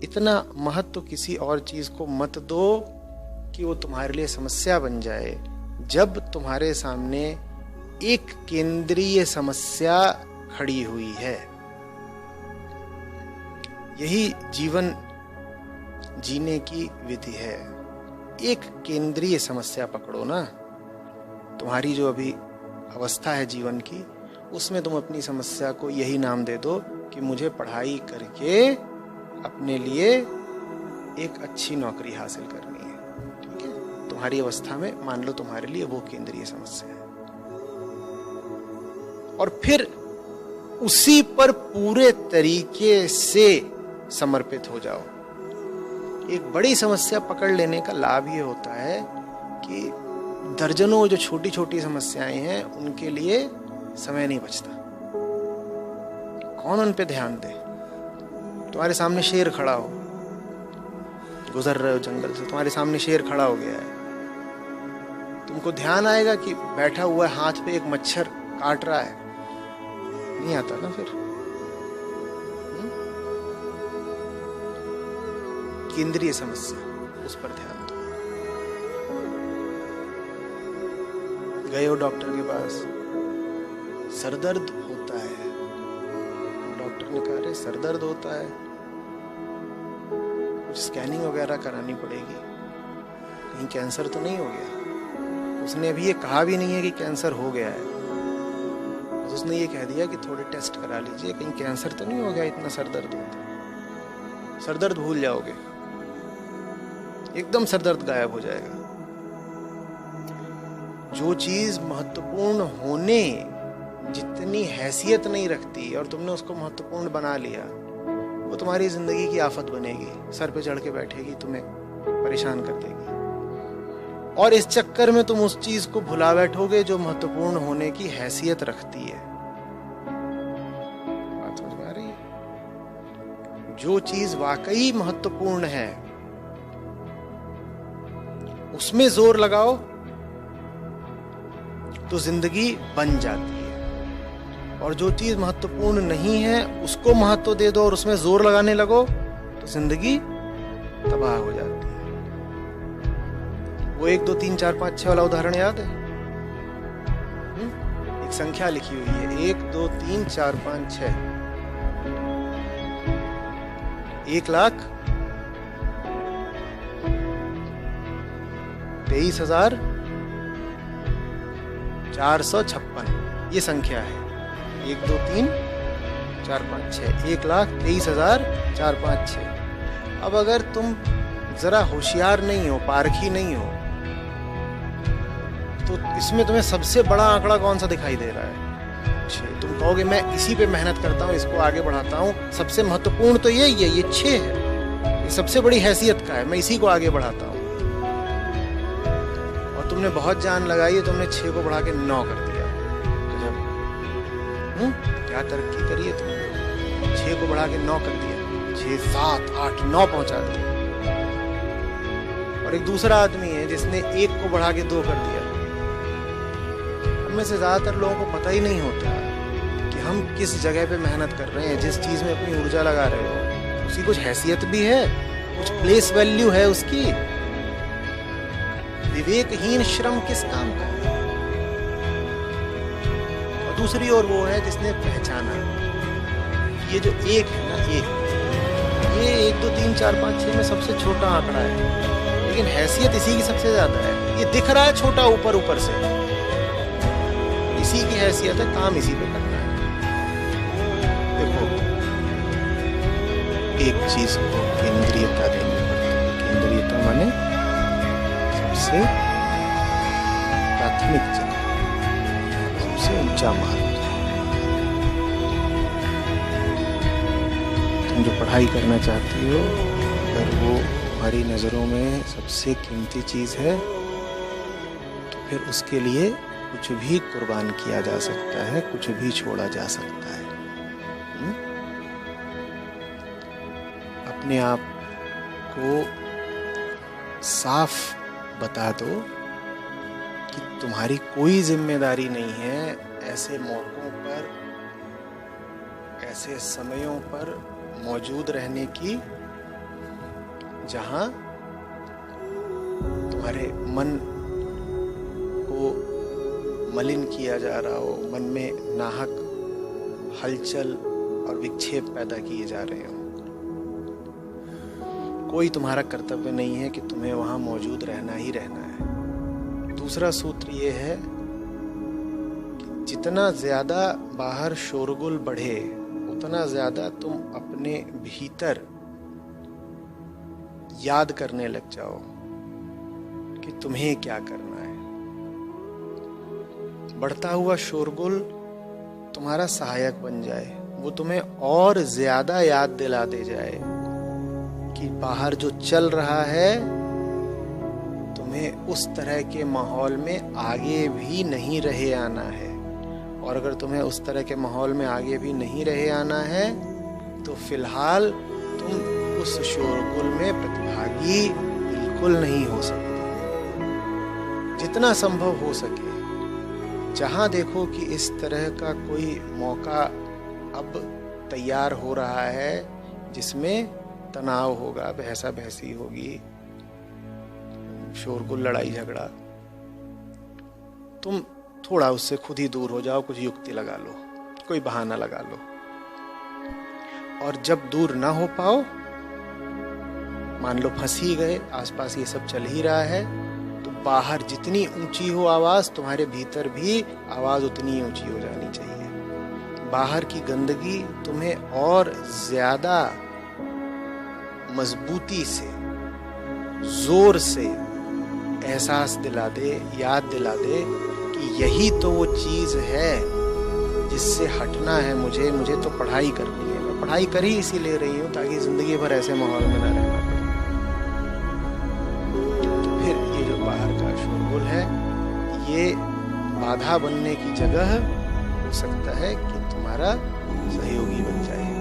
इतना महत्व किसी और चीज को मत दो कि वो तुम्हारे लिए समस्या बन जाए। जब तुम्हारे सामने एक केंद्रीय समस्या खड़ी हुई है, यही जीवन जीने की विधि है। एक केंद्रीय समस्या पकड़ो ना। तुम्हारी जो अभी अवस्था है जीवन की, उसमें तुम अपनी समस्या को यही नाम दे दो कि मुझे पढ़ाई करके अपने लिए एक अच्छी नौकरी हासिल करनी है। ठीक है, तुम्हारी अवस्था में मान लो तुम्हारे लिए वो केंद्रीय समस्या है, और फिर उसी पर पूरे तरीके से समर्पित हो जाओ। एक बड़ी समस्या पकड़ लेने का लाभ ये होता है कि दर्जनों जो छोटी छोटी समस्याएं हैं उनके लिए समय नहीं बचता। कौन उन पे ध्यान दे? तुम्हारे सामने शेर खड़ा हो, गुजर रहे हो जंगल से, तुम्हारे सामने शेर खड़ा हो गया है, तुमको ध्यान आएगा कि बैठा हुआ है, हाथ पे एक मच्छर काट रहा है? नहीं आता ना। फिर केंद्रीय समस्या, उस पर ध्यान दो। गए हो डॉक्टर के पास, सरदर्द होता है, डॉक्टर ने कहा रे सरदर्द होता है, कुछ स्कैनिंग वगैरह करानी पड़ेगी, कहीं कैंसर तो नहीं हो गया? उसने अभी ये कहा भी नहीं है कि कैंसर हो गया है, उसने ये कह दिया कि थोड़े टेस्ट करा लीजिए, कहीं कैंसर तो नहीं हो गया, इतना सरदर्द होता है। सरदर्द भूल जाओगे, एकदम सरदर्द गायब हो जाएगा। जो चीज महत्वपूर्ण होने जितनी हैसियत नहीं रखती और तुमने उसको महत्वपूर्ण बना लिया, वो तुम्हारी जिंदगी की आफत बनेगी, सर पे चढ़ के बैठेगी, तुम्हें परेशान कर देगी, और इस चक्कर में तुम उस चीज को भुला बैठोगे जो महत्वपूर्ण होने की हैसियत रखती है। बात समझ में आ रही है? जो चीज वाकई महत्वपूर्ण है उसमें जोर लगाओ तो जिंदगी बन जाती है, और जो चीज महत्वपूर्ण नहीं है उसको महत्व दे दो और उसमें जोर लगाने लगो तो जिंदगी तबाह हो जाती है। वो 1 2 3 4 5 6 वाला उदाहरण याद है? एक संख्या लिखी हुई है, 1 2 3 4 5 6, 1,23,456 ये संख्या है। 1 2 3 4 5 6, 1,23,456। अब अगर तुम जरा होशियार नहीं हो, पारखी नहीं हो, तो इसमें तुम्हें सबसे बड़ा आंकड़ा कौन सा दिखाई दे रहा है? 6। तुम कहोगे मैं इसी पे मेहनत करता हूँ, इसको आगे बढ़ाता हूँ, सबसे महत्वपूर्ण तो यही है, ये 6 है, ये सबसे बड़ी हैसियत का है, मैं इसी को आगे बढ़ाता हूँ। और तुमने बहुत जान लगाई है, तुमने 6 को बढ़ा के 9 कर दिया। क्या तरक्की करी है तुमने? 6 को बढ़ा के 9 कर दिया, 6 7 8 9 पहुंचा दिया। और एक दूसरा आदमी है जिसने 1 को बढ़ा के 2 कर दिया। हम में से ज्यादातर लोगों को पता ही नहीं होता कि हम किस जगह पे मेहनत कर रहे हैं, जिस चीज में अपनी ऊर्जा लगा रहे हो उसकी कुछ हैसियत भी है, कुछ प्लेस वैल्यू है उसकी। विवेकहीन श्रम किस काम का है? और दूसरी ओर वो है जिसने पहचाना ये जो 1 है ना, ये 1 2 3 4 5 6 में सबसे छोटा आंकड़ा है, लेकिन हैसियत इसी की सबसे ज्यादा है। ये दिख रहा है छोटा ऊपर ऊपर से, इसी की हैसियत है, काम इसी पे करना है। देखो, एक चीज को केंद्रीयता देनी पड़ती है। केंद्रीयता माने सबसे प्राथमिक जगह, सबसे ऊंचा महत्व। तुम जो पढ़ाई करना चाहती हो, अगर वो तुम्हारी नजरों में सबसे कीमती चीज है तो फिर उसके लिए कुछ भी कुर्बान किया जा सकता है, कुछ भी छोड़ा जा सकता है। अपने आप को साफ बता दो कि तुम्हारी कोई जिम्मेदारी नहीं है ऐसे मौकों पर, ऐसे समयों पर मौजूद रहने की जहां तुम्हारे मन को मलिन किया जा रहा हो, मन में नाहक हलचल और विक्षेप पैदा किए जा रहे हो। कोई तुम्हारा कर्तव्य नहीं है कि तुम्हें वहां मौजूद रहना ही रहना है। दूसरा सूत्र ये है कि जितना ज्यादा बाहर शोरगुल बढ़े, उतना ज्यादा तुम अपने भीतर याद करने लग जाओ कि तुम्हें क्या करना है। बढ़ता हुआ शोरगुल तुम्हारा सहायक बन जाए, वो तुम्हें और ज्यादा याद दिला दे जाए कि बाहर जो चल रहा है तुम्हें उस तरह के माहौल में आगे भी नहीं रहे आना है। और अगर तुम्हें उस तरह के माहौल में आगे भी नहीं रहे आना है तो फिलहाल तुम उस शोरगुल में प्रतिभागी बिल्कुल नहीं हो सकते। जितना संभव हो सके, जहां देखो कि इस तरह का कोई मौका अब तैयार हो रहा है जिसमें तनाव होगा, बहसा बहसी होगी, शोरगुल, लड़ाई झगड़ा, तुम थोड़ा उससे खुद ही दूर हो जाओ, कुछ युक्ति लगा लो, कोई बहाना लगा लो। और जब दूर ना हो पाओ, मान लो फंस ही गए, आसपास ये सब चल ही रहा है, तो बाहर जितनी ऊंची हो आवाज, तुम्हारे भीतर भी आवाज उतनी ऊंची हो जानी चाहिए। बाहर की गंदगी तुम्हें और ज्यादा मजबूती से, जोर से एहसास दिला दे, याद दिला दे कि यही तो वो चीज है जिससे हटना है मुझे तो पढ़ाई करनी है। मैं पढ़ाई कर ही इसीलिए रही हूँ ताकि जिंदगी भर ऐसे माहौल में ना रहना पड़े। तो फिर ये जो बाहर का शोरगुल है, ये बाधा बनने की जगह हो सकता है कि तुम्हारा सहयोगी बन जाए।